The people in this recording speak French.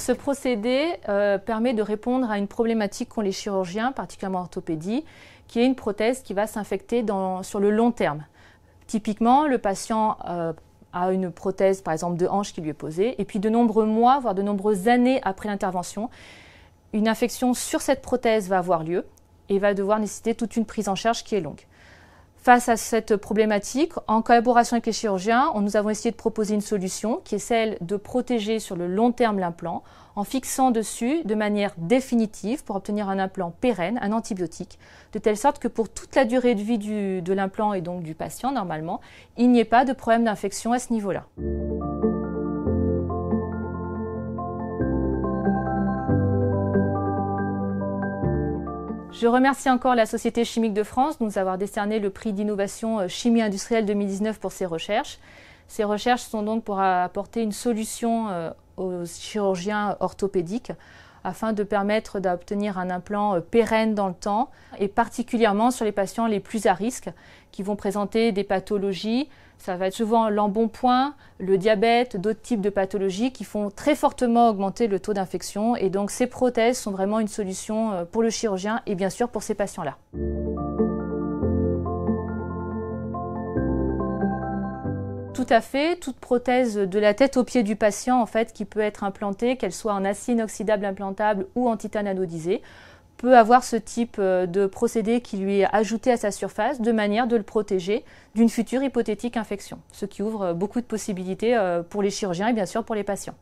ce procédé permet de répondre à une problématique qu'ont les chirurgiens, particulièrement en orthopédie, qui est une prothèse qui va s'infecter sur le long terme. Typiquement, le patient a une prothèse, par exemple, de hanche qui lui est posée, et puis de nombreux mois, voire de nombreuses années après l'intervention, une infection sur cette prothèse va avoir lieu et va devoir nécessiter toute une prise en charge qui est longue. Face à cette problématique, en collaboration avec les chirurgiens, nous avons essayé de proposer une solution qui est celle de protéger sur le long terme l'implant en fixant dessus de manière définitive pour obtenir un implant pérenne, un antibiotique, de telle sorte que pour toute la durée de vie de l'implant et donc du patient normalement, il n'y ait pas de problème d'infection à ce niveau-là. Je remercie encore la Société chimique de France de nous avoir décerné le prix d'innovation chimie industrielle 2019 pour ces recherches. Ces recherches sont donc pour apporter une solution aux chirurgiens orthopédiques afin de permettre d'obtenir un implant pérenne dans le temps et particulièrement sur les patients les plus à risque qui vont présenter des pathologies. Ça va être souvent l'embonpoint, le diabète, d'autres types de pathologies qui font très fortement augmenter le taux d'infection. Et donc ces prothèses sont vraiment une solution pour le chirurgien et bien sûr pour ces patients-là. Tout à fait, toute prothèse de la tête aux pieds du patient en fait, qui peut être implantée, qu'elle soit en acier inoxydable implantable ou en titane anodisé, peut avoir ce type de procédé qui lui est ajouté à sa surface de manière de le protéger d'une future hypothétique infection, ce qui ouvre beaucoup de possibilités pour les chirurgiens et bien sûr pour les patients.